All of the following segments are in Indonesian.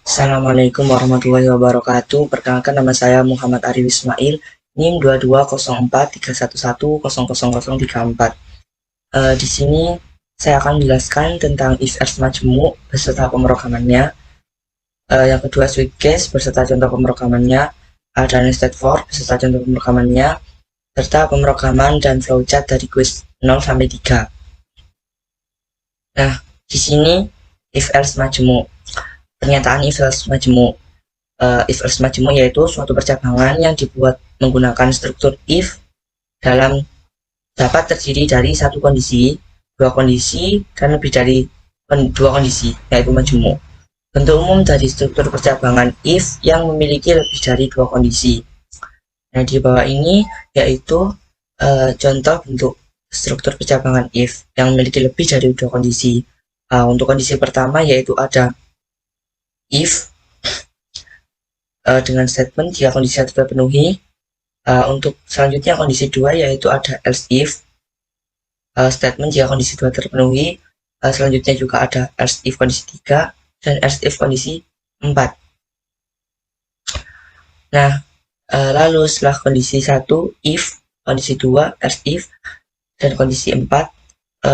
Assalamualaikum warahmatullahi wabarakatuh. Perkenalkan, nama saya Muhammad Arif Ismail, NIM 220431110034. Di sini saya akan menjelaskan tentang if else majemuk beserta pemrogramannya. Yang kedua, switch case beserta contoh pemrogramannya, dan state for beserta contoh pemrogramannya, serta pemrograman dan flowchart dari quiz 0 sampai 3. Nah, di sini if else majemuk. Pernyataan if else majemuk. If else majemuk yaitu suatu percabangan yang dibuat menggunakan struktur if dapat terdiri dari satu kondisi, dua kondisi, dan lebih dari dua kondisi, yaitu majemuk. Bentuk umum dari struktur percabangan if yang memiliki lebih dari dua kondisi. Nah, di bawah ini yaitu contoh bentuk struktur percabangan if yang memiliki lebih dari dua kondisi. Untuk kondisi pertama yaitu ada if dengan statement jika kondisi satu terpenuhi. Untuk selanjutnya kondisi 2 yaitu ada else if, statement jika kondisi 2 terpenuhi. Selanjutnya juga ada else if kondisi 3 dan else if kondisi 4. Nah, lalu setelah kondisi 1 if, kondisi 2 else if, dan kondisi 4,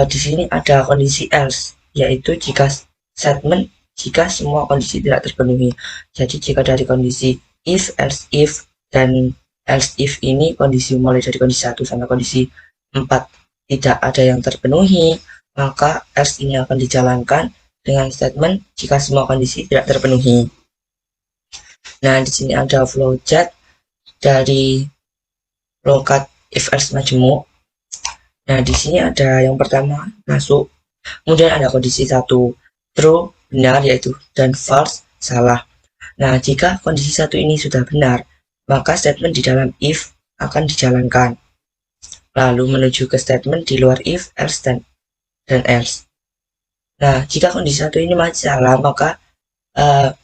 di sini ada kondisi else, yaitu jika statement jika semua kondisi tidak terpenuhi. Jadi jika dari kondisi if, else if, dan else if ini kondisi mulai dari kondisi 1 sampai kondisi 4 tidak ada yang terpenuhi, maka else ini akan dijalankan dengan statement jika semua kondisi tidak terpenuhi. Nah, di sini ada flowchart dari lokat if else majemuk. Nah, di sini ada yang pertama masuk, kemudian ada kondisi 1 true benar yaitu dan false salah. Nah, jika kondisi 1 ini sudah benar, maka statement di dalam if akan dijalankan. Lalu menuju ke statement di luar if, else, dan else. Nah, jika kondisi 1 ini masih salah, maka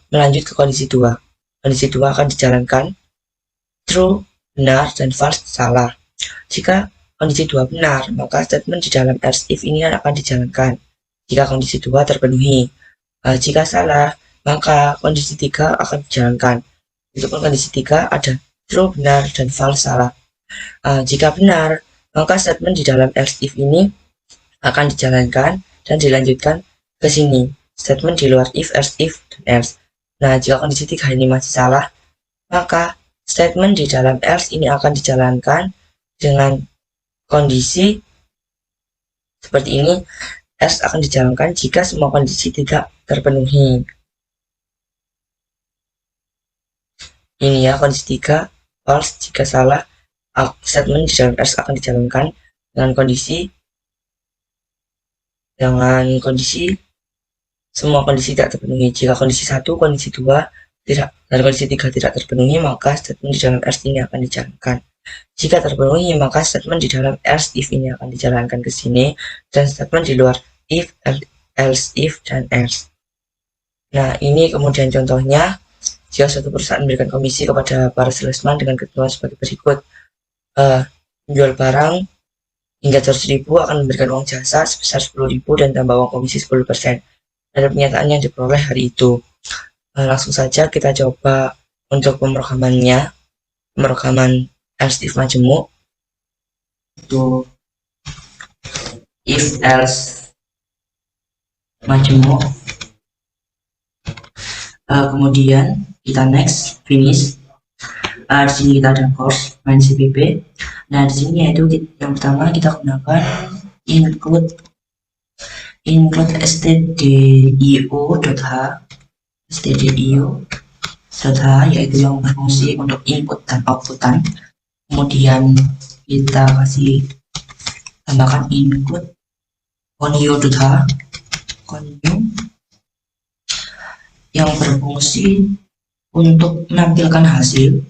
melanjut ke kondisi 2. Kondisi 2 akan dijalankan true benar dan false salah. Jika kondisi 2 benar, maka statement di dalam else if ini akan dijalankan jika kondisi 2 terpenuhi. Jika salah, maka kondisi 3 akan dijalankan. Untuk kondisi 3 ada true benar dan false salah. Jika benar, maka statement di dalam else if ini akan dijalankan dan dilanjutkan ke sini. Statement di luar if, else if, dan else. Nah, jika kondisi 3 ini masih salah, maka statement di dalam else ini akan dijalankan dengan kondisi seperti ini. Else akan dijalankan jika semua kondisi tidak terpenuhi. Ini ya kondisi 3, false jika salah. Statement di dalam else akan dijalankan dengan kondisi semua kondisi tidak terpenuhi. Jika kondisi 1, kondisi 2 tidak, dan kondisi 3 tidak terpenuhi, maka statement di dalam else ini akan dijalankan. Jika terpenuhi, maka statement di dalam else if ini akan dijalankan ke sini, dan statement di luar if, else if, dan else. Nah, ini kemudian contohnya. Jika suatu perusahaan memberikan komisi kepada para salesman dengan ketentuan sebagai berikut. Menjual barang hingga 100.000 akan memberikan uang jasa sebesar 10.000 dan tambah uang komisi 10% dari pernyataan yang diperoleh hari itu. Langsung saja kita coba untuk pemrograman else if majemuk. Itu if else majemuk. Kemudian kita next finish. Di sini kita ada course main CPP. Nah, di sini yaitu yang pertama kita gunakan include stdio.h yaitu yang berfungsi untuk input dan outputan. Kemudian kita kasih tambahkan include conio.h yang berfungsi untuk menampilkan hasil.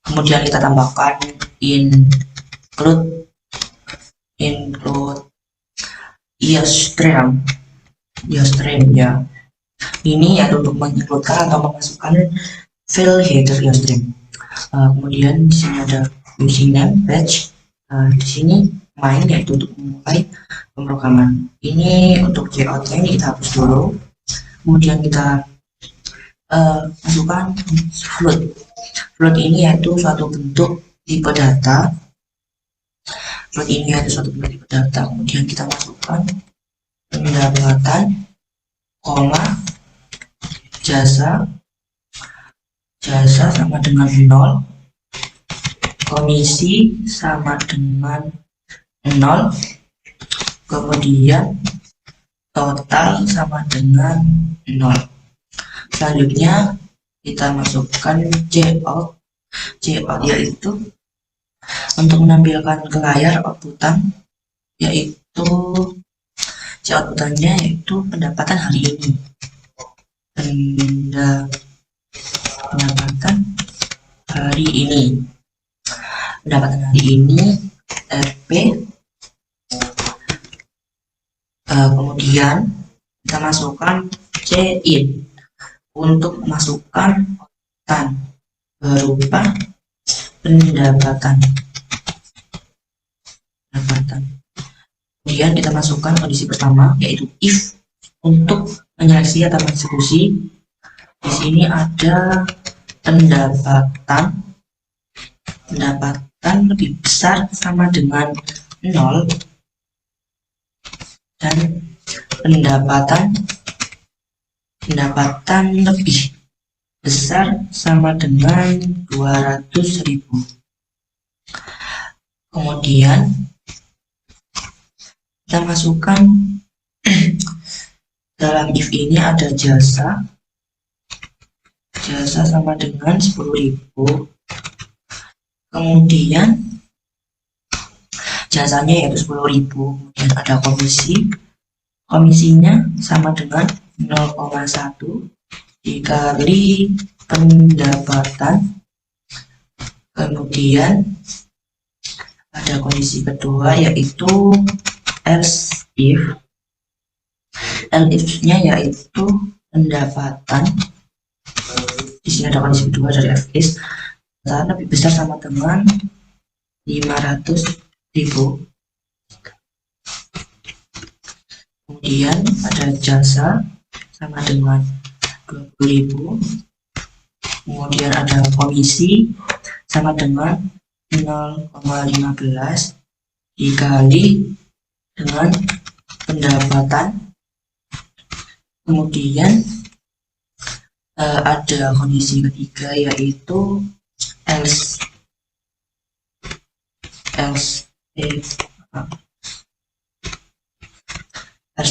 Kemudian kita tambahkan include iostream ya. Ini yaitu untuk mengincludekan atau memasukkan file header iostream. Kemudian di sini ada username batch. Di sini main yaitu untuk memulai pemrograman. Ini untuk layoutnya ini kita hapus dulu. Kemudian kita masukkan float. Float ini yaitu suatu bentuk tipe data. Kemudian kita masukkan pendapatan, koma, jasa sama dengan 0, komisi sama dengan 0, kemudian total sama dengan 0. Selanjutnya kita masukkan cout yaitu untuk menampilkan ke layar outputan, yaitu outputannya yaitu pendapatan hari ini. Pendapatan hari ini RP. Kemudian kita masukkan CIN untuk masukkan outputan berupa pendapatan. Kemudian kita masukkan kondisi pertama yaitu if untuk menyeleksi atau mengeksekusi. Di sini ada pendapatan lebih besar sama dengan 0 dan pendapatan lebih besar sama dengan 200.000. Kemudian kita masukkan dalam if ini ada jasa sama dengan 10.000. Kemudian jasanya yaitu 10.000. Kemudian ada komisinya sama dengan 0,1 dikali pendapatan. Kemudian ada kondisi kedua yaitu else if-nya yaitu pendapatan. Di sini ada kondisi kedua dari if is lebih besar sama dengan 500.000. Kemudian ada jasa sama dengan 20.000. Kemudian ada komisi sama dengan 0,15 dikali dengan pendapatan. Kemudian ada kondisi ketiga yaitu else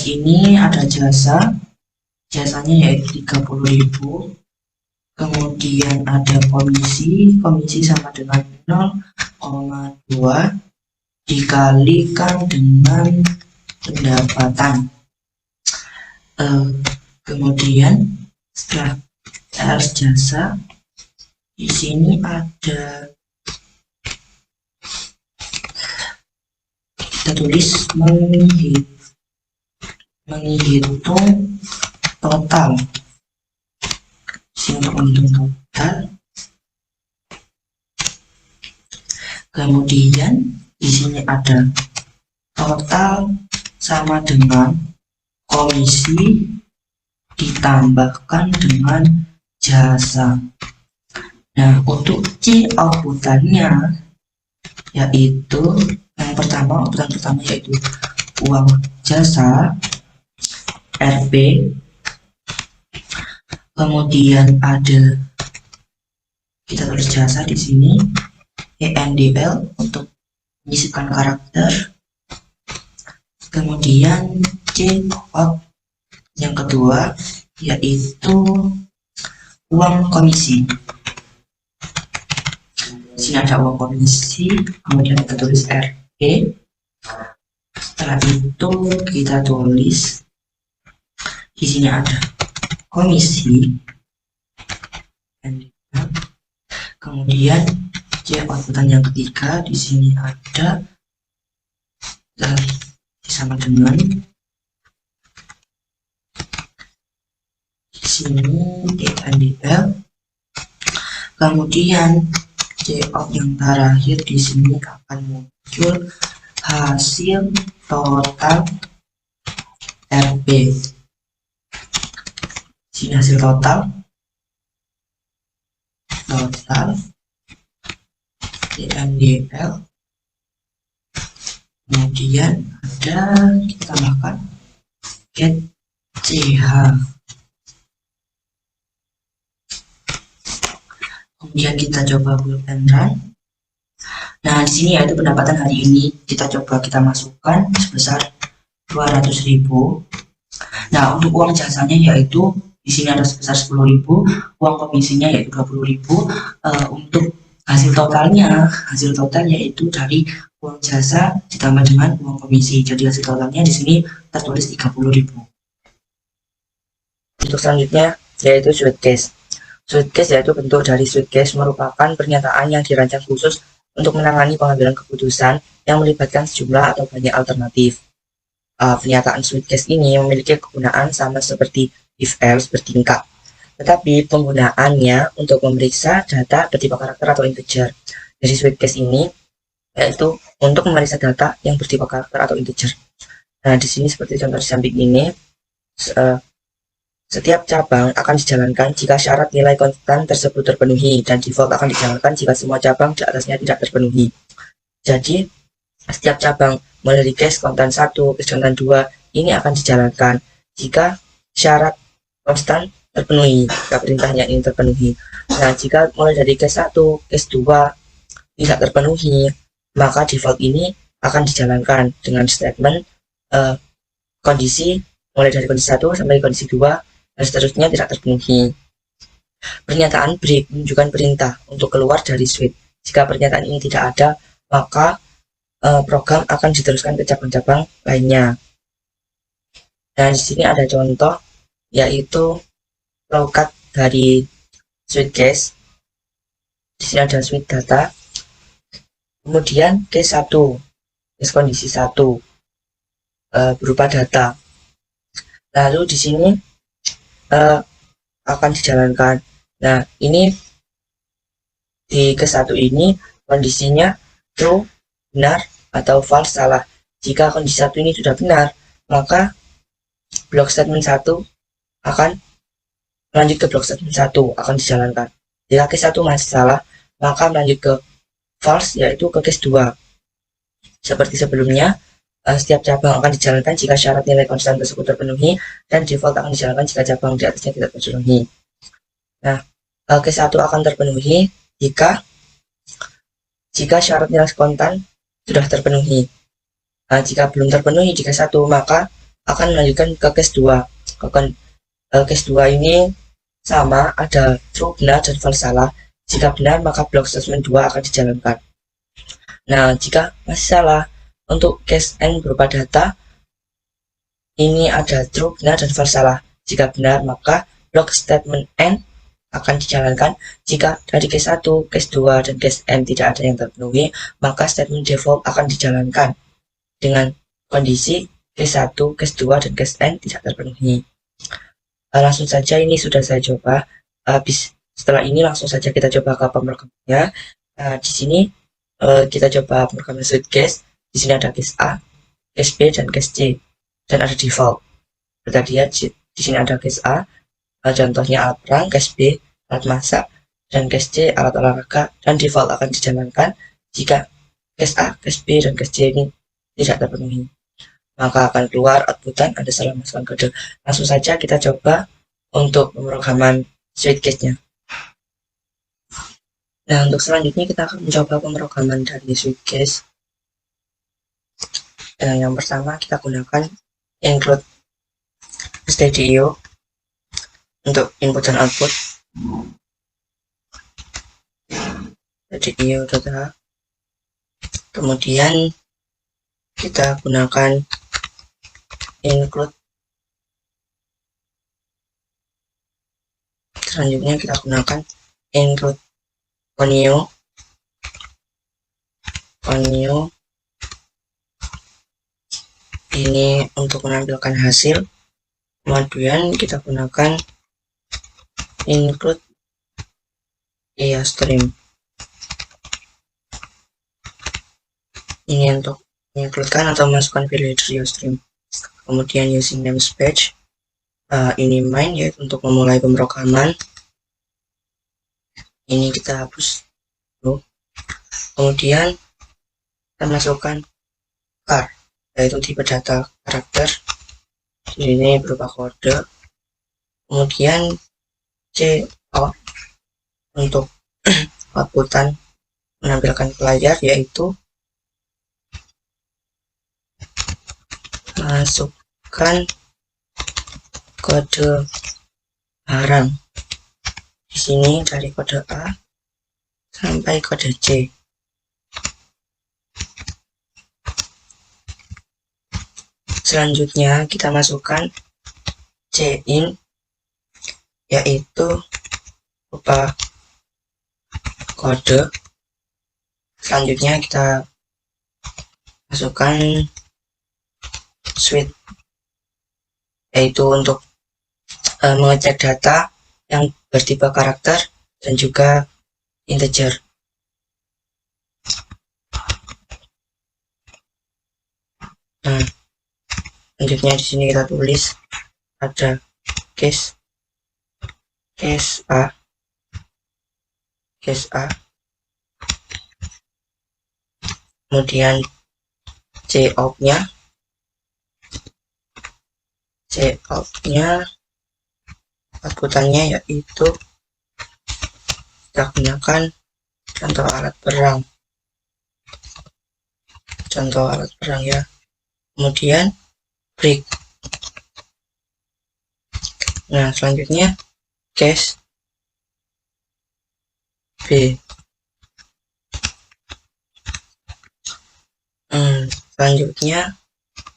ini ada jasanya yaitu 30.000. Kemudian ada komisi sama dengan 0,2 dikalikan dengan pendapatan. Kemudian setelah else jasa, di sini ada kita tulis menghitung total. Untuk menghitung total. Kemudian di sini ada total sama dengan komisi ditambahkan dengan jasa. Nah, untuk C outputannya yaitu outputan pertama yaitu uang jasa RP. Kemudian ada kita tulis jasa di sini ENDL untuk menyisipkan karakter. Kemudian C out yang kedua yaitu uang komisi. Di sini ada uang komisi, kemudian kita tulis RP. Setelah itu kita tulis di sini ada komisi, kemudian C outputan yang ketiga di sini ada sama dengan di sini ENDL. Kemudian C out yang terakhir di sini akan muncul hasil total RP. Sini hasil total total TMDL, kemudian ada kita tambahkan get CH, kemudian kita coba build and run. Nah, di sini yaitu pendapatan hari ini kita coba kita masukkan sebesar 200.000. Nah, untuk uang jasanya yaitu di sini ada sebesar 10.000, uang komisinya yaitu 20.000. Untuk hasil total yaitu dari uang jasa ditambah dengan uang komisi. Jadi hasil totalnya di sini tertulis 30.000. Untuk selanjutnya yaitu suitcase. Suitcase yaitu bentuk dari suitcase merupakan pernyataan yang dirancang khusus untuk menangani pengambilan keputusan yang melibatkan sejumlah atau banyak alternatif. Pernyataan suitcase ini memiliki kegunaan sama seperti if-else bertingkat, tetapi penggunaannya untuk memeriksa data bertipe karakter atau integer. Dari suitcase ini yaitu untuk memeriksa data yang bertipe karakter atau integer. Nah, di sini seperti contoh di samping ini, setiap cabang akan dijalankan jika syarat nilai konstan tersebut terpenuhi, dan default akan dijalankan jika semua cabang di atasnya tidak terpenuhi. Jadi, setiap cabang mulai dari case kontan 1, case kontan 2 ini akan dijalankan jika syarat konstan terpenuhi, jika perintahnya ini terpenuhi. Nah, jika mulai dari case 1, case 2 tidak terpenuhi, maka default ini akan dijalankan dengan statement kondisi mulai dari kondisi 1 sampai kondisi 2 dan seterusnya tidak terpenuhi. Pernyataan break menunjukkan perintah untuk keluar dari suite. Jika pernyataan ini tidak ada, maka program akan diteruskan ke cabang-cabang lainnya. Dan di sini ada contoh yaitu flowcard dari suitcase. Di sini ada suite data. Kemudian case 1, case kondisi 1 berupa data. Lalu di sini akan dijalankan. Nah, ini di case 1 ini kondisinya true, benar, atau false, salah. Jika kondisi 1 ini sudah benar, maka blok statement 1 akan melanjut ke blok statement 1 akan dijalankan. Jika case 1 masih salah, maka melanjut ke false, yaitu ke case 2. Seperti sebelumnya, setiap cabang akan dijalankan jika syarat nilai konstan tersebut terpenuhi, dan default akan dijalankan jika cabang di atasnya tidak terpenuhi. Nah, case 1 akan terpenuhi jika syarat nilai konstan sudah terpenuhi. Jika belum terpenuhi di case 1, maka akan melanjutkan ke case 2. Case 2 ini sama, ada true, benar, dan false, salah. Jika benar, maka blok statement 2 akan dijalankan. Nah, jika masih salah, untuk case N berupa data, ini ada true, benar, dan false, salah. Jika benar, maka blok statement N akan dijalankan. Jika dari case 1, case 2, dan case N tidak ada yang terpenuhi, maka statement default akan dijalankan dengan kondisi case 1, case 2, dan case N tidak terpenuhi. Langsung saja ini sudah saya coba. Setelah ini langsung saja kita coba ke pemrogramannya. Di sini kita coba pemrograman suitcase. Di sini ada case A, case B, dan case C, dan ada default. Berarti ya, di sini ada case A, contohnya alat perang, case B, alat masak, dan case C, alat olahraga, dan default akan dijalankan jika case A, case B, dan case C ini tidak terpenuhi. Maka akan keluar outputan ada salah masukkan kode. Langsung saja kita coba untuk pemrograman suitcase-nya. Nah, untuk selanjutnya kita akan mencoba pemrograman dari suitcase. Yang pertama kita gunakan include stdio untuk input dan output. Stdio data. Kemudian kita gunakan include. Selanjutnya kita gunakan include onio. Ini untuk menampilkan hasil. Kemudian kita gunakan include stream. Ini untuk mengincludekan atau masukkan value dari stream. Kemudian using namespace, ini main, yaitu untuk memulai pemrograman. Ini kita hapus dulu. Kemudian kita masukkan char, yaitu tipe data karakter. Ini berupa kode. Kemudian cout untuk outputan menampilkan ke layar, yaitu masukkan kode barang. Di sini dari kode A sampai kode C. Selanjutnya kita masukkan cin, yaitu berupa kode. Selanjutnya kita masukkan switch, yaitu untuk mengecek data yang bertipe karakter dan juga integer. Nah, selanjutnya di sini kita tulis ada case A, kemudian cout-nya outputannya yaitu kita gunakan contoh alat perang ya. Kemudian break. Nah, selanjutnya case B. Selanjutnya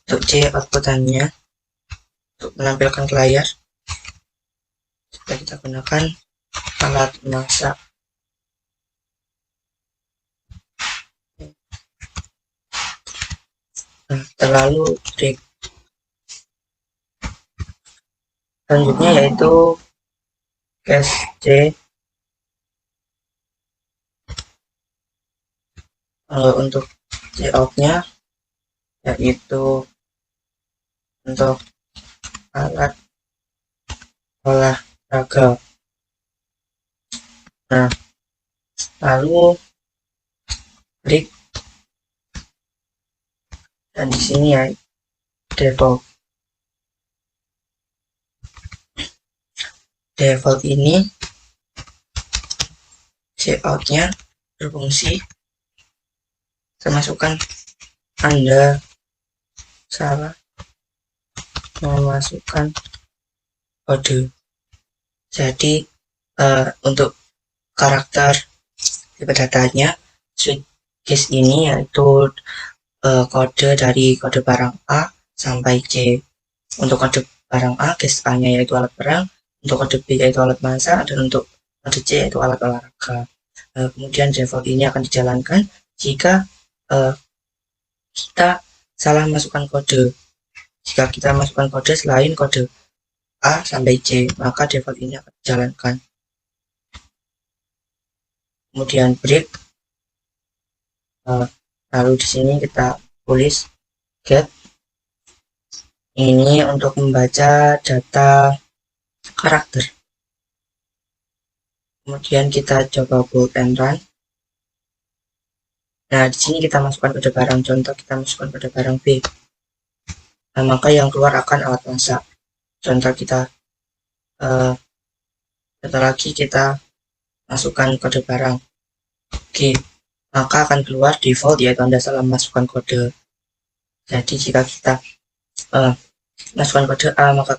untuk C outputannya untuk menampilkan ke layar, kita gunakan alat masak. Nah, terlalu break. Selanjutnya yaitu case C. Untuk cout-nya yaitu untuk alat olahraga. Nah, lalu break, dan di sini ya default ini cout-nya berfungsi. Saya masukkan Anda salah memasukkan kode. Jadi untuk karakter tipe datanya switch case ini yaitu kode dari kode barang A sampai C. Untuk kode barang A, case A nya yaitu alat perang, untuk kode B yaitu alat masak, dan untuk kode C yaitu alat olahraga. Kemudian default ini akan dijalankan jika kita salah masukkan kode. Jika kita masukkan kode selain kode A sampai C, maka default ini akan dijalankan. Kemudian break. Lalu di sini kita tulis get. Ini untuk membaca data karakter. Kemudian kita coba bold and run. Nah, di sini kita masukkan kode barang. Contoh kita masukkan kode barang B. Nah, maka yang keluar akan alat masak. Contoh kita setelah lagi kita masukkan kode barang G, maka akan keluar default yaitu Anda salah masukkan kode. Jadi jika kita masukkan kode A maka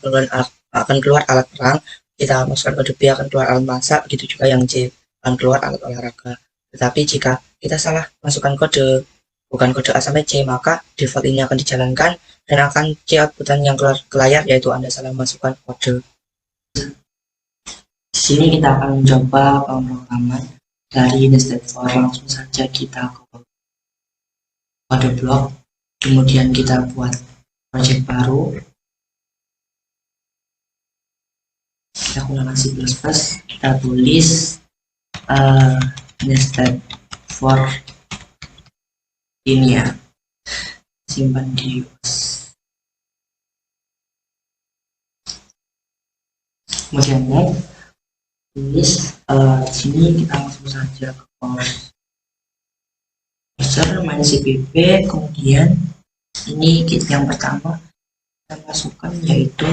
akan keluar alat perang, kita masukkan kode B akan keluar alat masak, begitu juga yang C akan keluar alat olahraga. Tetapi jika kita salah masukkan kode bukan kode A sampai C, maka default ini akan dijalankan dan akan C outputan yang keluar ke layar yaitu Anda salah masukkan kode. Di sini kita akan mencoba pemrograman dari nested for. Langsung saja kita ke kode blok, kemudian kita buat project baru. Kita gunakan C++, kita tulis nested for ini ya, simpan di US. Kemudian tulis Di sini kita langsung saja ke browser main CPP, kemudian ini kit yang pertama kita masukkan yaitu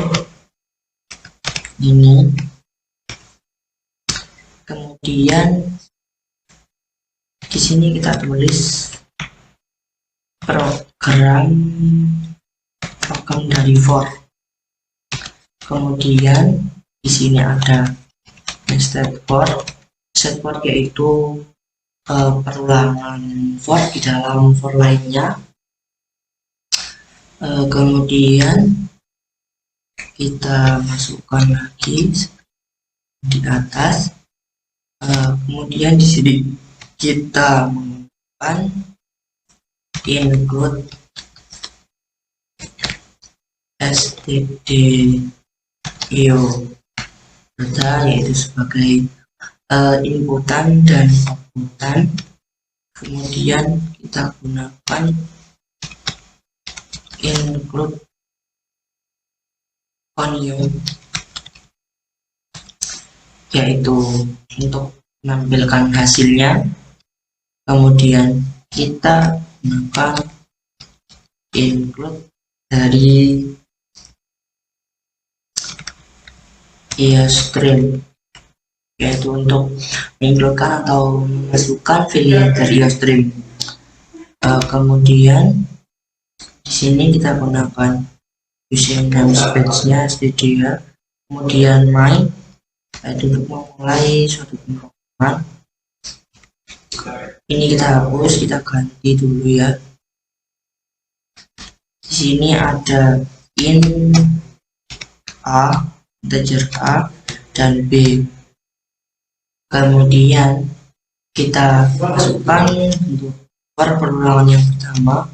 ini, kemudian di sini kita tulis program dari for, kemudian di sini ada nested for yaitu perulangan for di dalam for lainnya. Kemudian kita masukkan lagi di atas, kemudian di sini kita menggunakan include stdio data, yaitu sebagai inputan dan outputan. Kemudian kita gunakan include new, yaitu untuk menampilkan hasilnya. Kemudian kita gunakan include dari IOStream, yaitu untuk mengincludekan atau memasukkan file dari IOStream. Kemudian di sini kita gunakan using namespace-nya stdio, kemudian main, yaitu untuk memulai suatu pemrograman. Ini kita hapus, kita ganti dulu ya. Di sini ada in a, integer a dan b. Kemudian kita masukkan untuk perulangan yang pertama,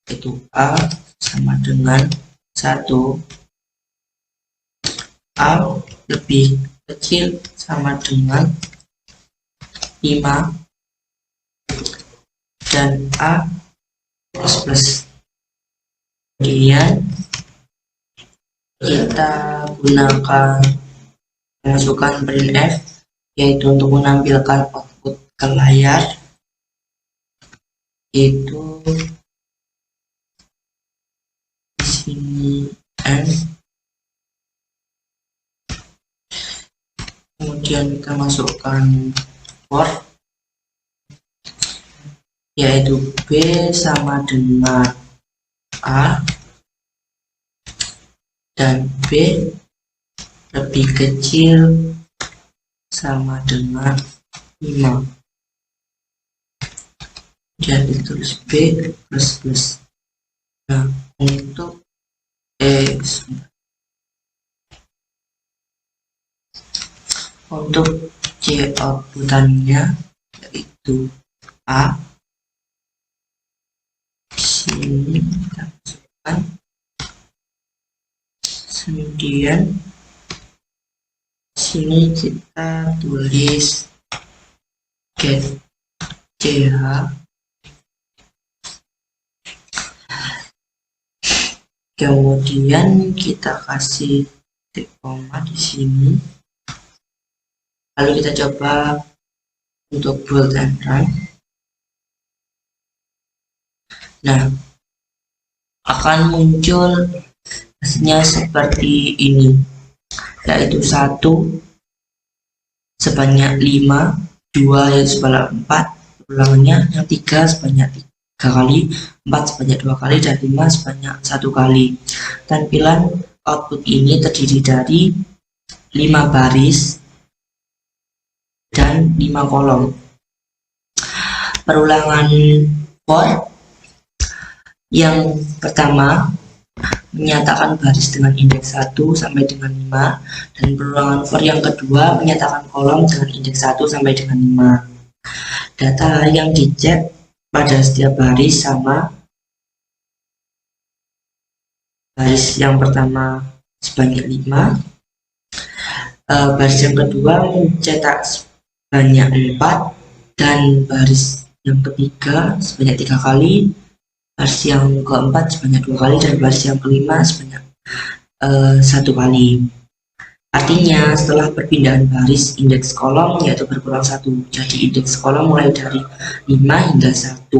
yaitu a sama dengan 1, a lebih kecil sama dengan 5, dan a plus. Kemudian kita gunakan masukkan printf, yaitu untuk menampilkan output ke layar, itu di sini n. Kemudian kita masukkan for, yaitu b sama dengan a dan b lebih kecil sama dengan 5. Kemudian ditulis b plus. Nah, untuk untuk c outputannya yaitu a. Sini kita masukkan, kemudian sini kita tulis get ch, kemudian kita kasih titik koma di sini, lalu kita coba untuk build and run. Nah, akan muncul hasilnya seperti ini, yaitu 1 sebanyak 5, 2 yaitu sebanyak 4 ulangannya, yang 3 sebanyak 3 kali, 4 sebanyak 2 kali, dan 5 sebanyak 1 kali. Tampilan output ini terdiri dari 5 baris dan 5 kolom. Perulangan for yang pertama menyatakan baris dengan indeks 1 sampai dengan 5, dan perulangan for yang kedua menyatakan kolom dengan indeks 1 sampai dengan 5. Data yang dicek pada setiap baris sama. Baris yang pertama sebanyak 5, baris yang kedua mencetak sebanyak 4, dan baris yang ketiga sebanyak 3 kali, baris yang keempat sebanyak 2 kali, dan baris yang kelima sebanyak 1 kali. Artinya setelah perpindahan baris indeks kolom yaitu berkurang 1. Jadi indeks kolom mulai dari 5 hingga 1.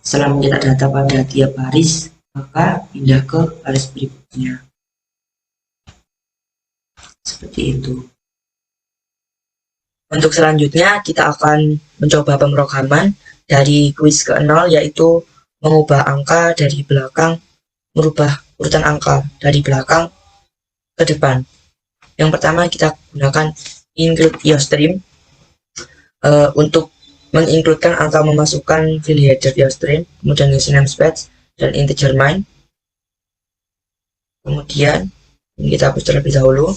Setelah mencetak data pada tiap baris, maka pindah ke baris berikutnya. Seperti itu. Untuk selanjutnya kita akan mencoba pemrograman dari kuis ke-0, yaitu mengubah angka dari belakang, merubah urutan angka dari belakang ke depan. Yang pertama kita gunakan include IOStream untuk mengincludekan angka memasukkan file header IOStream, kemudian isi namespace dan integer main. Kemudian kita hapus terlebih dahulu.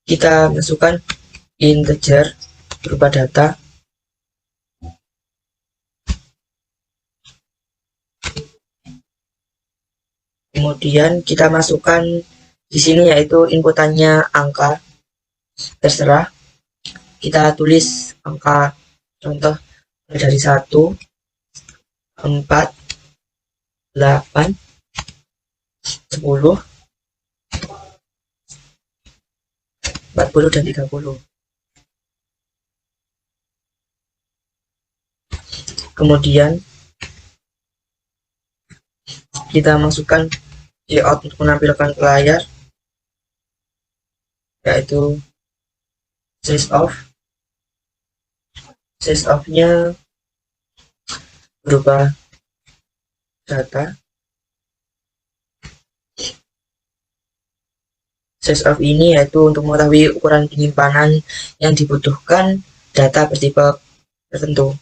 Kita masukkan integer berupa data. Kemudian kita masukkan di sini yaitu inputannya angka terserah. Kita tulis angka contoh dari 1, 4, 8, 10, 40 dan 30. Kemudian kita masukkan layout untuk menampilkan ke layar, yaitu size of-nya berupa data. Size of ini yaitu untuk mengetahui ukuran penyimpanan yang dibutuhkan data bertipe tertentu.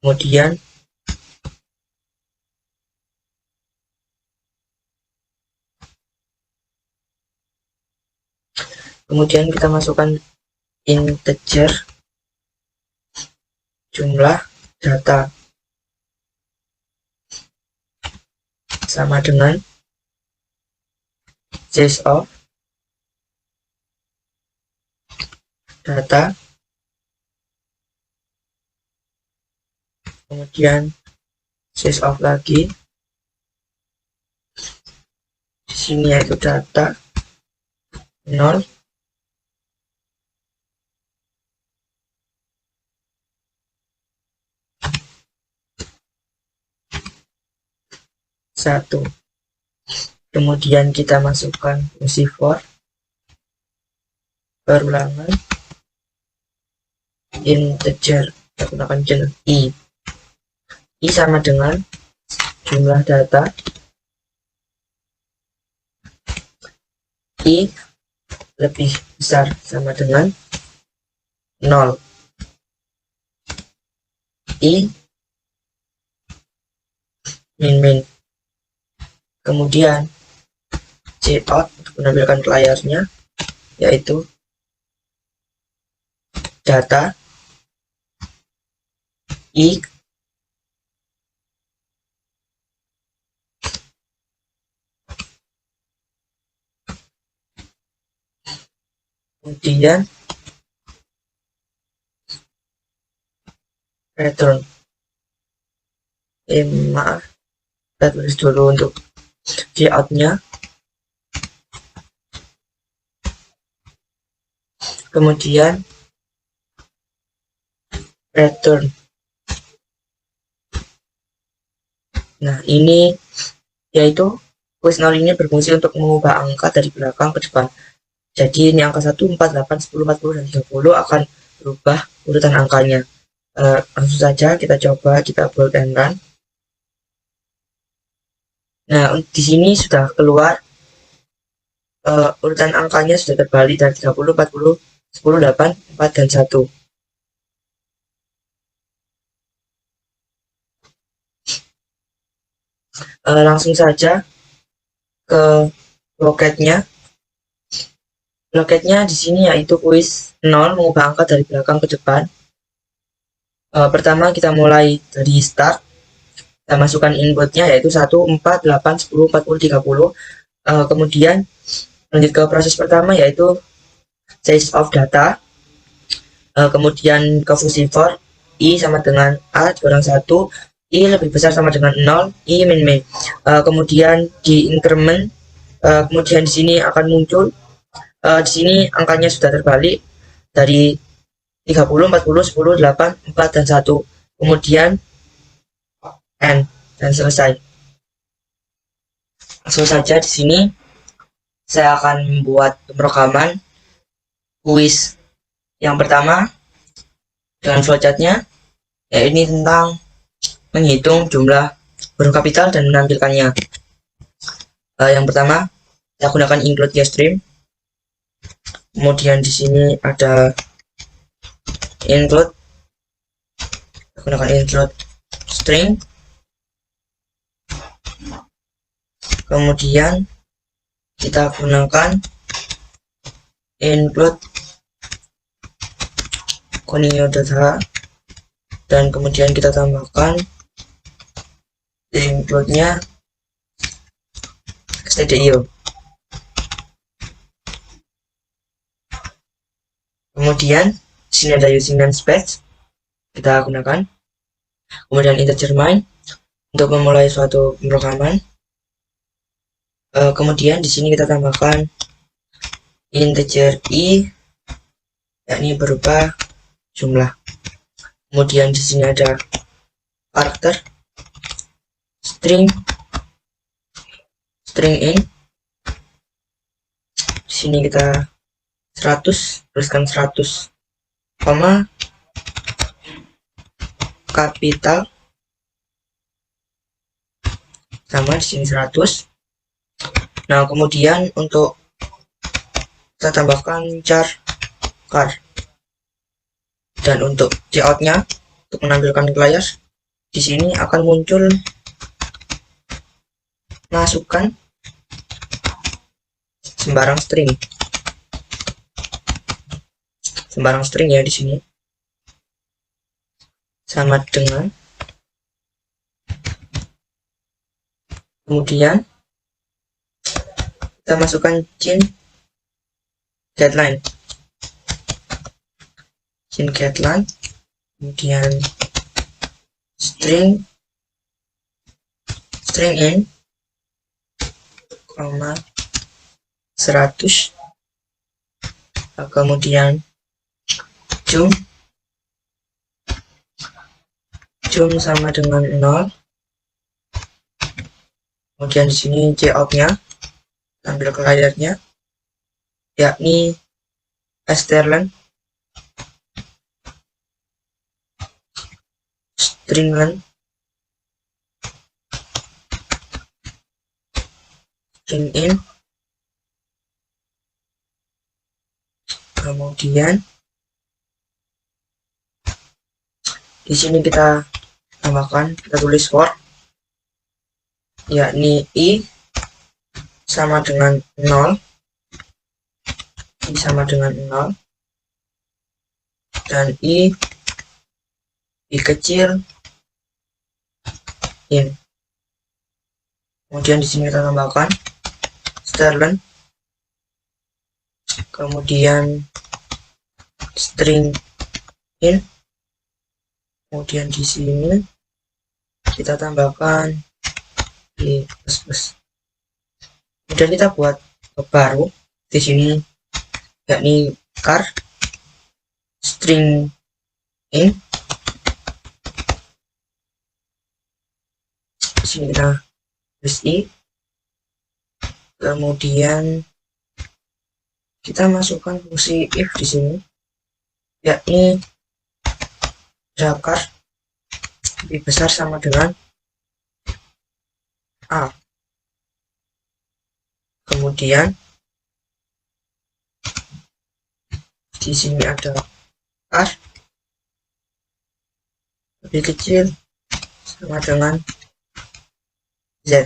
Kemudian kita masukkan integer jumlah data sama dengan size of data, kemudian size of lagi di sini yaitu data 0, satu. Kemudian kita masukkan fungsi for perulangan integer, kita gunakan channel i sama dengan jumlah data, i lebih besar sama dengan 0, i min. Kemudian cout untuk menampilkan ke layarnya yaitu data i kemudian return. Maaf, kita tulis dulu untuk cout-nya. Kemudian return. Nah, ini yaitu quiz 0 ini berfungsi untuk mengubah angka dari belakang ke depan. Jadi ini angka 1, 4, 8, 10, 40, dan 30 akan berubah urutan angkanya. Langsung saja kita coba, kita build and run. Nah, di sini sudah keluar urutan angkanya sudah terbalik dari 30, 40, 10, 8, 4, dan 1. Langsung saja ke loketnya. Loketnya di sini yaitu quiz 0 mengubah angka dari belakang ke depan. Pertama kita mulai dari start. Kita masukkan inputnya yaitu 1, 4, 8, 10, 40, 30. Kemudian lanjut ke proses pertama yaitu size of data. Kemudian ke fungsi for i sama dengan a dikurang 1, I lebih besar sama dengan 0, I min min. Kemudian di increment, kemudian di sini akan muncul, di sini angkanya sudah terbalik dari 30, 40, 10, 8, 4, dan 1. Kemudian N, dan selesai. Langsung saja di sini saya akan membuat pemrograman kuis yang pertama dengan flowchartnya, ya ini tentang menghitung jumlah huruf kapital dan menampilkannya. Yang pertama, saya gunakan include keystream. Kemudian di sini ada include, saya gunakan include string. Kemudian kita gunakan include conio.h, dan kemudian kita tambahkan include-nya stdio. Kemudian di sini ada using namespace, kita gunakan. Kemudian integer main untuk memulai suatu pemrograman. Kemudian di sini kita tambahkan integer i, yakni berupa jumlah. Kemudian di sini ada karakter string in. Di sini kita 100, tuliskan 100, koma kapital, sama di sini 100. Nah, kemudian untuk kita tambahkan char. Dan untuk cout-nya, untuk menampilkan ke layar, di sini akan muncul masukkan sembarang string ya di sini, sama dengan, kemudian kita masukkan getLine, kemudian string in, koma 100, kemudian jum sama dengan 0. Kemudian di sini cout-nya, tampil ke layarnya, yakni strlen, string in. Kemudian di sini kita tambahkan, kita tulis for, yakni i sama dengan 0, i sama dengan 0, dan i kecil in. Kemudian di sini kita tambahkan strlen, kemudian string in. Kemudian di sini kita tambahkan di plus. Kemudian kita buat baru di sini, yakni char string in. Di sini kita tulis i. Kemudian kita masukkan fungsi if di sini, yakni char lebih besar sama dengan a. Kemudian di sini ada char lebih kecil sama dengan z.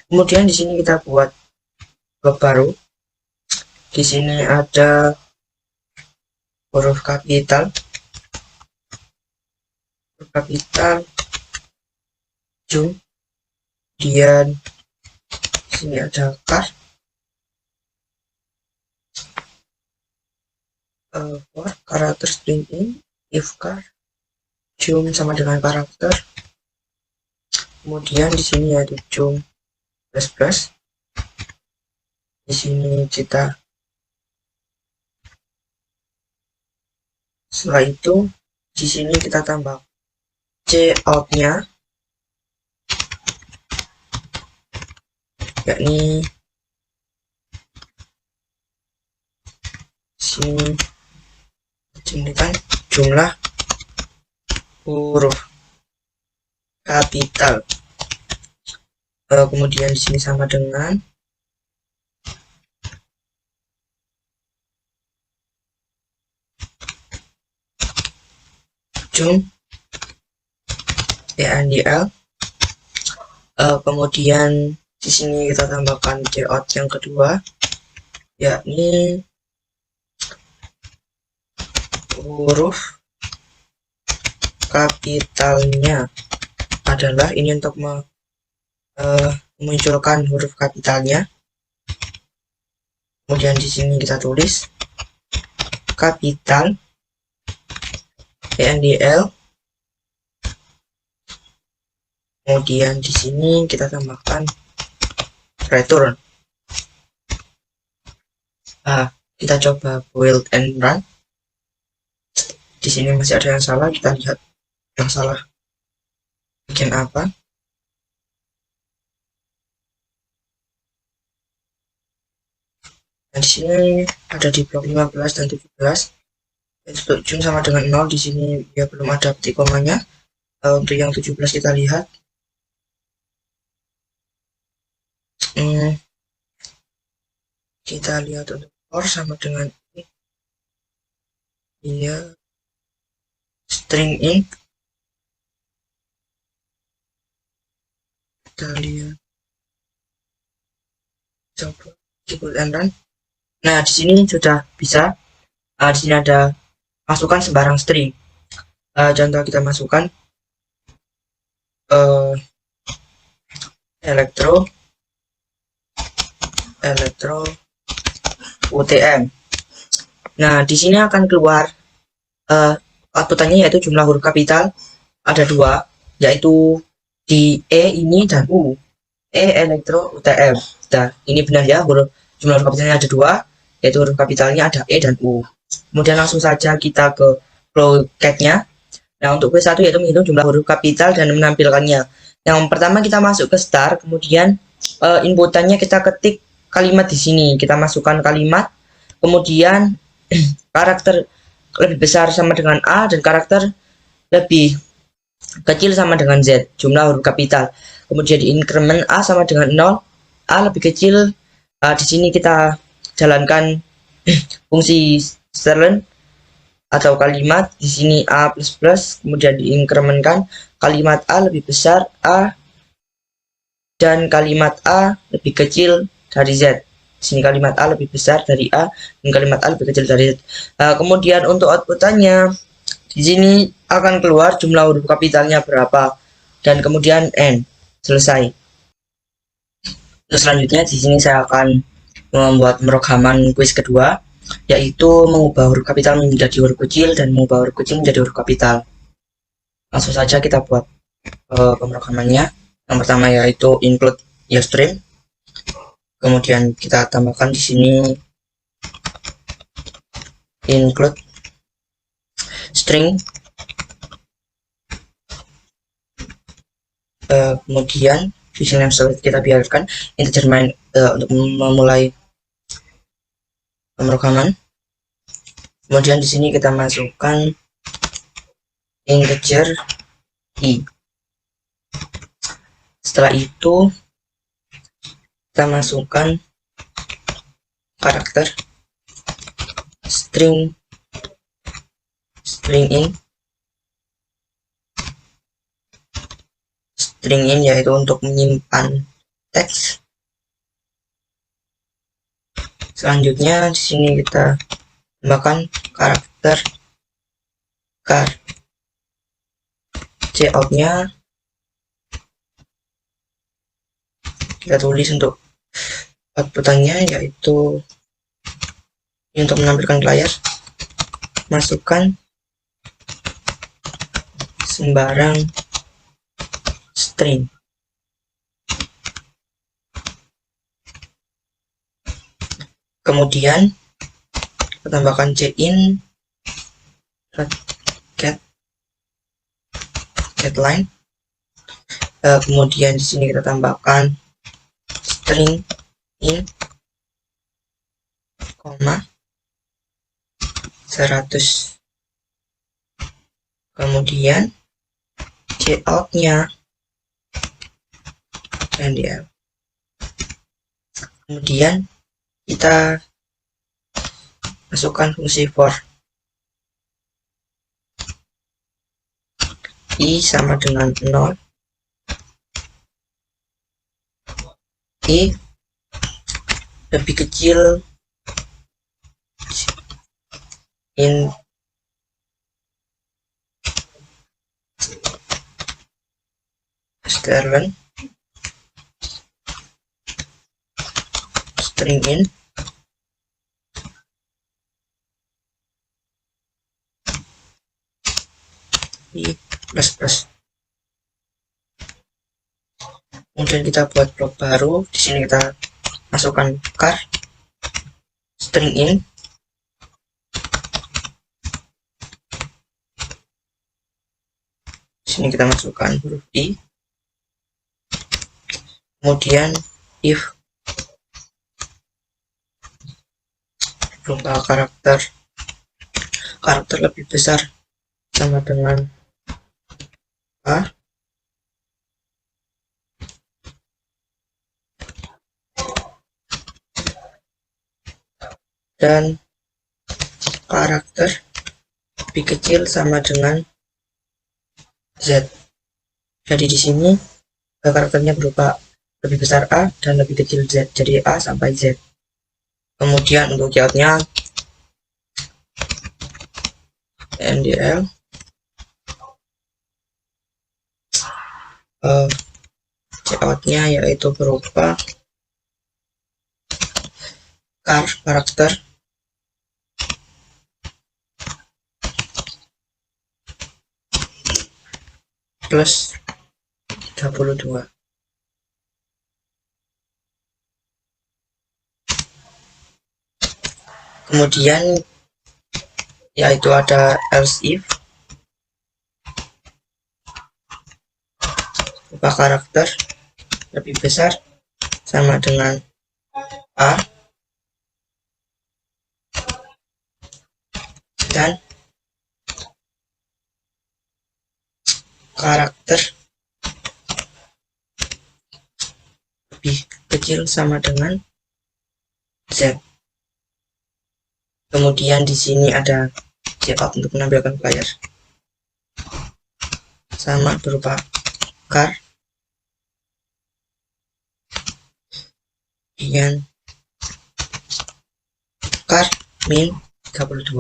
Kemudian di sini kita buat blok baru. Di sini ada huruf kapital, jum, kemudian di sini ada char, for karakter string in, if char, jum sama dengan karakter, Kemudian di sini ada jump plus. Di sini kita setelah itu di sini kita tambah cout-nya, yakni sini kan jumlah huruf kapital. Kemudian di sini sama dengan jump ENDL. Kemudian di sini kita tambahkan cout yang kedua, yakni huruf kapitalnya adalah ini untuk memunculkan huruf kapitalnya. Kemudian di sini kita tulis kapital ENDL. Kemudian di sini kita tambahkan return. Kita coba build and run. Di sini masih ada yang salah, kita lihat yang salah bagian apa. Nah, di sini ada di blok 15 dan 17. Untuk jump sama dengan 0, di sini ya belum ada petik komanya. Untuk yang 17 kita lihat. Kita lihat untuk for sama dengan ini. Iya. String in. Kita lihat. Coba keyboard and run. Nah, di sini sudah bisa. Di sini ada masukkan sembarang string. Contoh kita masukkan elektro UTM. Nah, di sini akan keluar outputannya yaitu jumlah huruf kapital ada 2, yaitu di E ini dan U. Elektro UTM. Nah, ini benar ya, jumlah huruf kapitalnya ada 2, yaitu huruf kapitalnya ada E dan U. Kemudian langsung saja kita ke flow-cat-nya. Nah, untuk Q1 yaitu menghitung jumlah huruf kapital dan menampilkannya. Yang pertama kita masuk ke start, kemudian inputannya kita ketik kalimat di sini. Kita masukkan kalimat, kemudian karakter lebih besar sama dengan A dan karakter lebih kecil sama dengan Z, jumlah huruf kapital. Kemudian di increment A sama dengan 0, A lebih kecil. Di sini kita jalankan fungsi string atau kalimat, di sini A++, kemudian diinkrementkan kalimat A lebih besar A dan kalimat A lebih kecil dari Z. Di sini kalimat A lebih besar dari A dan kalimat A lebih kecil dari Z. Kemudian untuk outputannya di sini akan keluar jumlah huruf kapitalnya berapa dan kemudian N. Selesai. Terus selanjutnya di sini saya akan membuat pemrograman quiz kedua, yaitu mengubah huruf kapital menjadi huruf kecil dan mengubah huruf kecil menjadi huruf kapital. Langsung saja kita buat pemrogramannya. Yang pertama yaitu include string. Kemudian kita tambahkan di sini include string. Kemudian Visual Name kita biarkan integer main untuk memulai pemrograman. Kemudian di sini kita masukkan integer i. Setelah itu kita masukkan karakter string in. String in yaitu untuk menyimpan teks. Selanjutnya di sini kita tambahkan karakter char. Cout-nya kita tulis untuk outputannya yaitu ini untuk menampilkan ke layar. Masukkan sembarang string. Kemudian kita tambahkan cin get line. Kemudian di sini kita tambahkan string in, koma 100. Kemudian cout-nya NDL. Kemudian kita masukkan fungsi for i sama dengan 0, i lebih kecil in string in i plus. Kemudian kita buat blok baru. Di sini kita masukkan char string in, di sini kita masukkan huruf i. Kemudian if berupa karakter lebih besar sama dengan a, dan karakter lebih kecil sama dengan z. Jadi di sini karakternya berupa lebih besar a dan lebih kecil z, jadi a sampai z. Kemudian untuk cout-nya ndl cout-nya yaitu berupa char karakter plus 32. Kemudian yaitu ada else if berupa karakter lebih besar sama dengan a dan karakter lebih kecil sama dengan z. Kemudian di sini ada cout untuk menampilkan player sama berupa char, kemudian char min 32.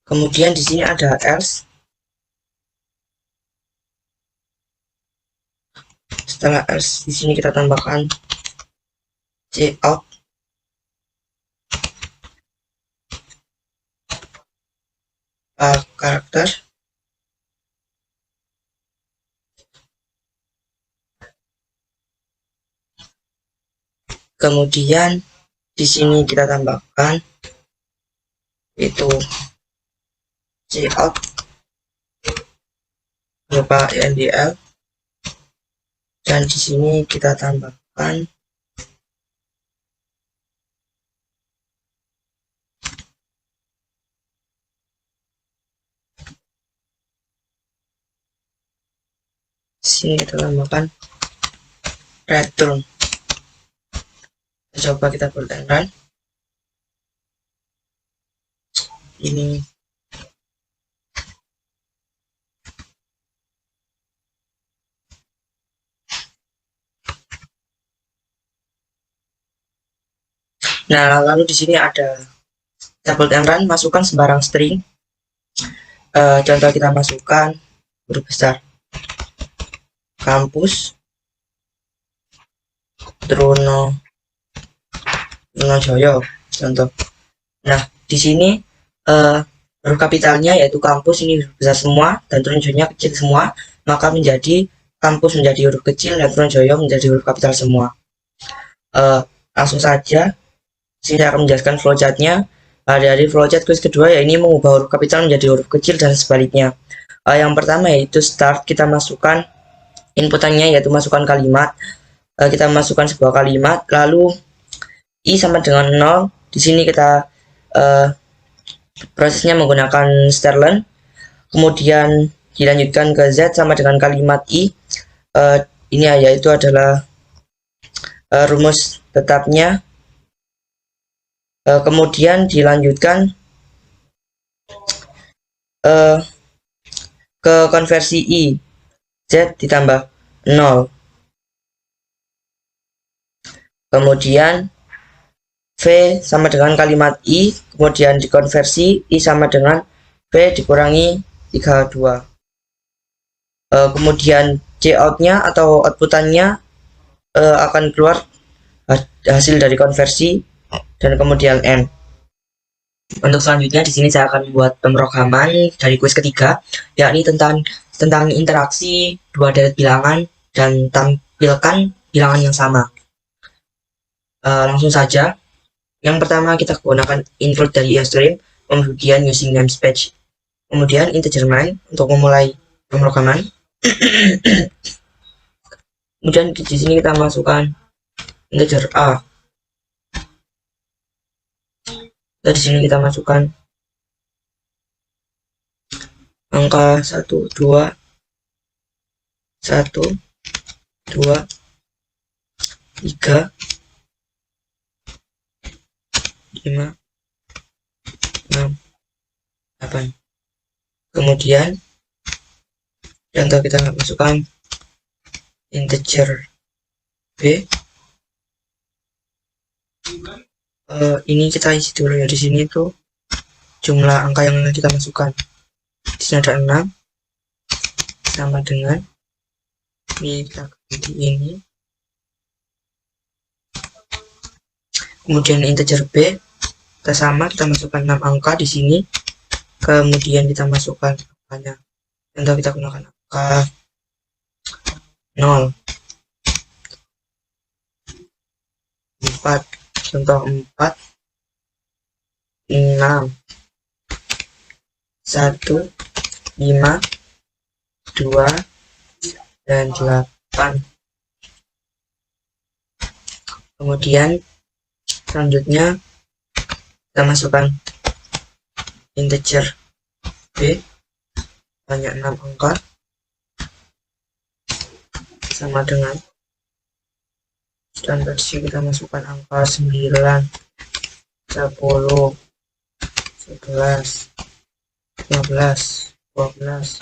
Kemudian di sini ada else. Setelah else di sini kita tambahkan cout karakter kemudian di sini kita tambahkan itu cout berupa ndl dan di sini kita tambahkan sini kita tambahkan return. Coba kita build and run. Ini nah, lalu di sini ada build and run, masukkan sembarang string. Contoh kita masukkan huruf besar kampus Trunojoyo contoh. Nah, di sini huruf kapitalnya yaitu kampus ini huruf besar semua dan Trunojoyo kecil semua, maka menjadi kampus menjadi huruf kecil dan Trunojoyo menjadi huruf kapital semua. langsung saja. Saya akan menjelaskan flowchartnya. Dari flowchart quiz kedua, ya ini mengubah huruf kapital menjadi huruf kecil dan sebaliknya. Yang pertama yaitu start, kita masukkan inputannya yaitu masukkan kalimat. Kita masukkan sebuah kalimat, lalu i sama dengan 0. Di sini kita prosesnya menggunakan starlen. Kemudian dilanjutkan ke z sama dengan kalimat i. Ini yaitu adalah rumus tetapnya. Kemudian dilanjutkan ke konversi i, z ditambah 0. Kemudian v sama dengan kalimat i, kemudian dikonversi i sama dengan v dikurangi 32. Kemudian c outnya atau outputannya akan keluar hasil dari konversi dan kemudian n. Untuk selanjutnya di sini saya akan membuat pemrograman dari kuis ketiga, yakni tentang interaksi dua deret bilangan dan tampilkan bilangan yang sama. Langsung saja. Yang pertama kita gunakan include dari iostream, kemudian using namespace, kemudian integer main untuk memulai pemrograman. Kemudian di sini kita masukkan integer a. Di sini kita masukkan angka 1, 2, 1, 2, 3, 5, 6, 8. Kemudian contoh kita masukkan integer b. Ini kita isi dulu ya. Di sini tuh jumlah angka yang kita masukkan. Di sini ada 6 sama dengan ini, kita ganti ini. Kemudian integer b kita sama, kita masukkan 6 angka di sini. Kemudian kita masukkan angkanya. Contoh kita gunakan angka 0, 4, contoh 4, 6, 1, 5, 2, dan 8. Kemudian selanjutnya kita masukkan integer b banyak 6 angka sama dengan, dan versi kita masukkan angka 9, 10, 11, 15, 12,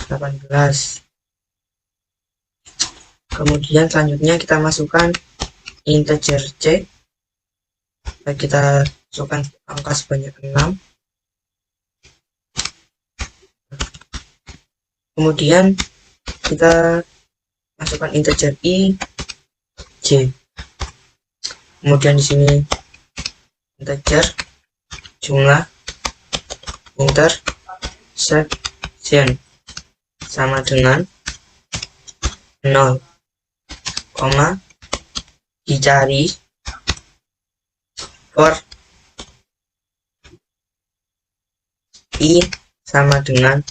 18. Kemudian selanjutnya kita masukkan integer c. Kita masukkan angka sebanyak 6. Kemudian kita masukkan integer i, j. Kemudian di sini integer jumlah intersection sama dengan 0, dicari for i sama dengan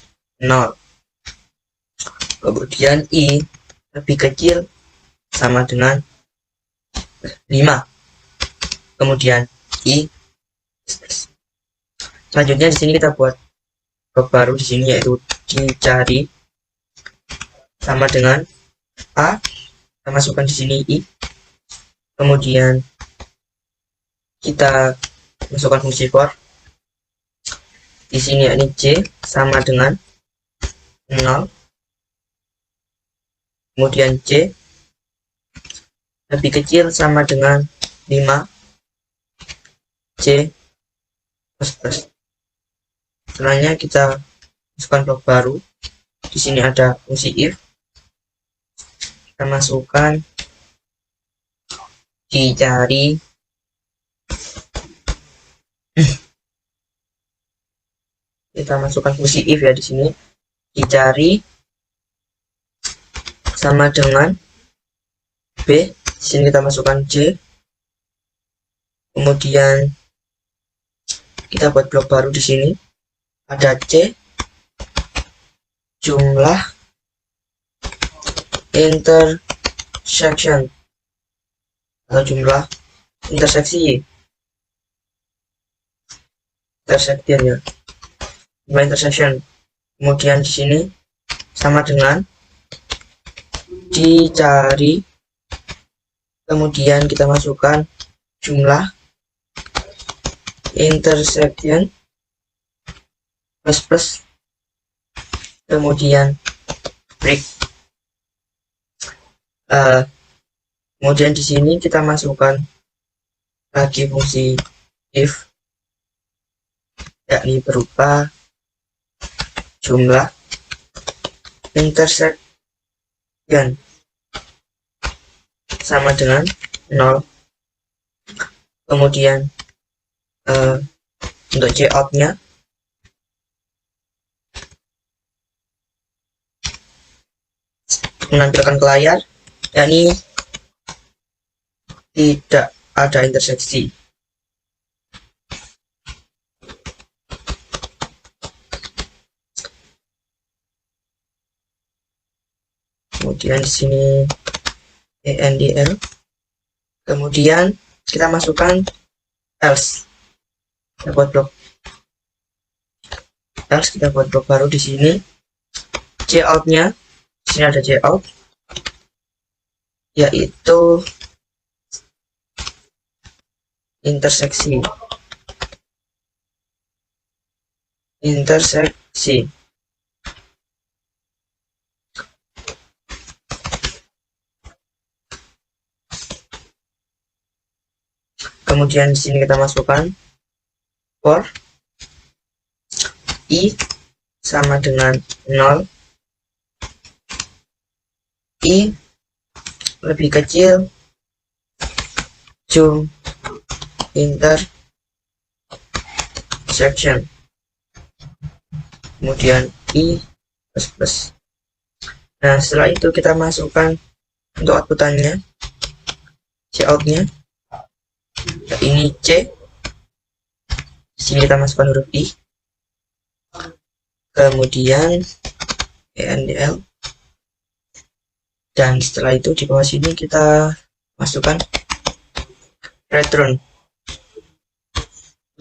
0. Kemudian i lebih kecil sama dengan 5. Kemudian i. Selanjutnya di sini kita buat blok baru di sini yaitu dicari sama dengan a. Kita masukkan di sini i. Kemudian kita masukkan fungsi for. Di sini yakni j sama dengan 0. Kemudian c lebih kecil sama dengan 5, c plus. Selanjutnya kita masukkan blok baru. Di sini ada fungsi if. Kita masukkan dicari kita masukkan fungsi if ya, di sini dicari sama dengan b. Di sini kita masukkan j Kemudian kita buat blok baru di sini. Ada C, jumlah intersection atau jumlah interseksi, ya, jumlah intersection. Kemudian di sini sama dengan dicari, kemudian kita masukkan jumlah intersection plus kemudian break. Kemudian di sini kita masukkan lagi fungsi if, yakni berupa jumlah intersection sama dengan 0. Kemudian untuk cout-nya menampilkan ke layar, yakni tidak ada interseksi. Kemudian di sini ENDL. Kemudian kita masukkan else. Kita buat blok else, kita buat blok baru di sini. Cout-nya di sini ada cout, yaitu interseksi. Kemudian di sini kita masukkan for i sama dengan 0, i lebih kecil jumlah intersection, kemudian i plus. Nah, setelah itu kita masukkan untuk outputannya, cout-nya, ini C. Di sini kita masukkan huruf I, kemudian ENDL, dan setelah itu di bawah sini kita masukkan return.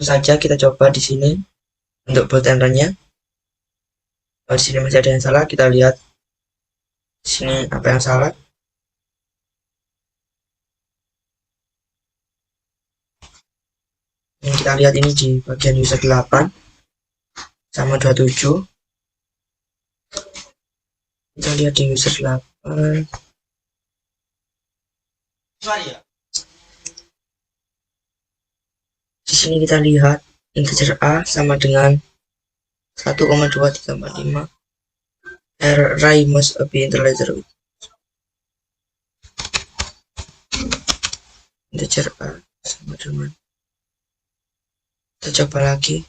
Tentu saja kita coba di sini untuk bold and run-nya. Kalau di sini masih ada yang salah, kita lihat di sini apa yang salah. Yang kita lihat ini di bagian user 8 sama 27. Kita lihat di user 8. Di sini kita lihat integer A sama dengan 1,2345. Array must be interlater with integer A sama dengan, kita coba lagi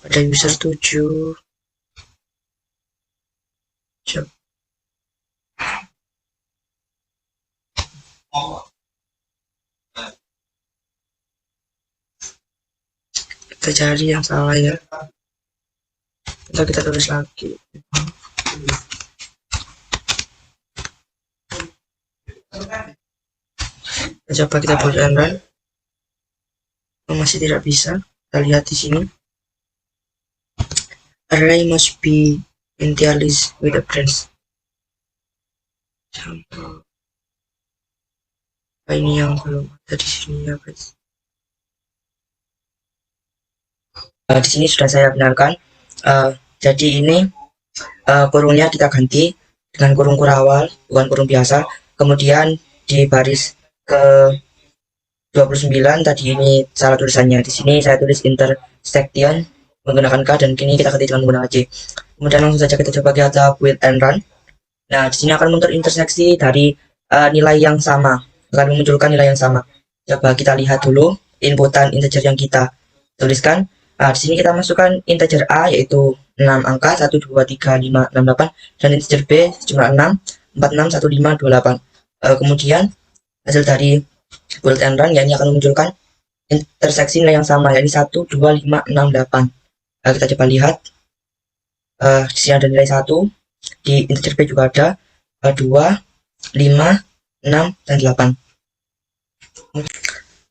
pada user 7. Coba. Kita cari yang salah ya. Kita tulis lagi. Coba kita buat and run. Masih tidak bisa. Kita lihat di sini. Array must be initialized with a branch. Ini yang belum ada di sini ya guys. Di sini sudah saya benarkan. Jadi ini kurungnya kita ganti dengan kurung kurawal, bukan kurung biasa. Kemudian di baris ke 29 tadi ini salah tulisannya. Di sini saya tulis intersection menggunakan K, dan kini kita ganti dengan menggunakan C. Kemudian langsung saja kita coba kita build and run. Nah, di sini akan muncul interseksi dari nilai yang sama, akan memunculkan nilai yang sama. Coba kita lihat dulu inputan integer yang kita tuliskan. Di sini kita masukkan integer A yaitu 6 angka 1, 2, 3, 5, 6, 8, dan integer B sejumlah 6, 4, 6, 1, 5, 2, 8. Kemudian hasil dari bold and run, yakni akan memunculkan interseksi nilai yang sama, yakni 1, 2, 5, 6, 8. Kita coba lihat. Di sini ada nilai 1, di integer B juga ada 2, 5, 6, dan 8.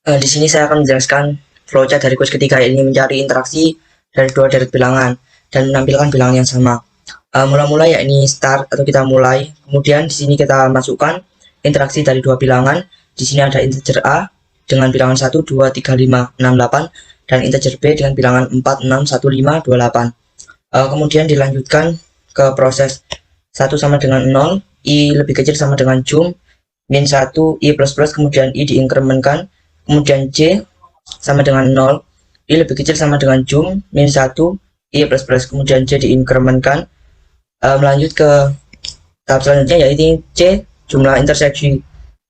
Di sini saya akan menjelaskan flowchart dari kuis ketiga, ini mencari interaksi dari dua deret bilangan dan menampilkan bilangan yang sama. Mula-mula yakni start atau kita mulai. Kemudian di sini kita masukkan interaksi dari dua bilangan. Di sini ada integer A dengan bilangan 1, 2, 3, 5, 6, 8 dan integer B dengan bilangan 4, 6, 1, 5, 2, 8. Kemudian dilanjutkan ke proses 1 sama dengan 0, I lebih kecil sama dengan jum, min 1, I plus plus, kemudian I diinkrementkan, kemudian J sama dengan 0, I lebih kecil sama dengan jum, min 1, I plus plus, kemudian J diinkrementkan. Melanjut ke tahap selanjutnya yaitu C, jumlah interseksi.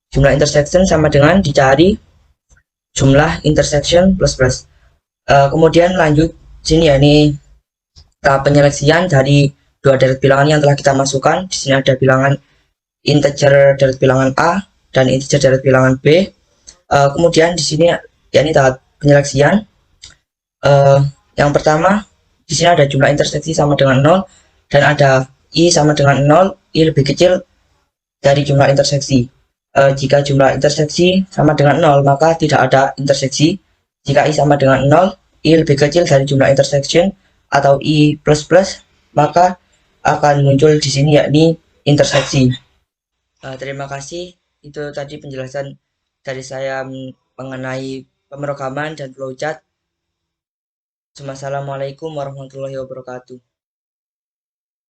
Jumlah intersection sama dengan dicari jumlah intersection plus plus. Kemudian lanjut sini yakni tahap penyeleksian dari dua deret bilangan yang telah kita masukkan. Di sini ada bilangan integer deret bilangan A dan integer deret bilangan B. Kemudian di sini yakni tahap penyeleksian. Yang pertama di sini ada jumlah interseksi sama dengan 0 dan ada I sama dengan 0, I lebih kecil dari jumlah interseksi. Jika jumlah interseksi sama dengan 0, maka tidak ada interseksi. Jika I sama dengan 0, I lebih kecil dari jumlah intersection atau I plus plus, maka akan muncul di sini yakni interseksi. Terima kasih. Itu tadi penjelasan dari saya mengenai pemrograman dan flowchart. Wassalamualaikum warahmatullahi wabarakatuh.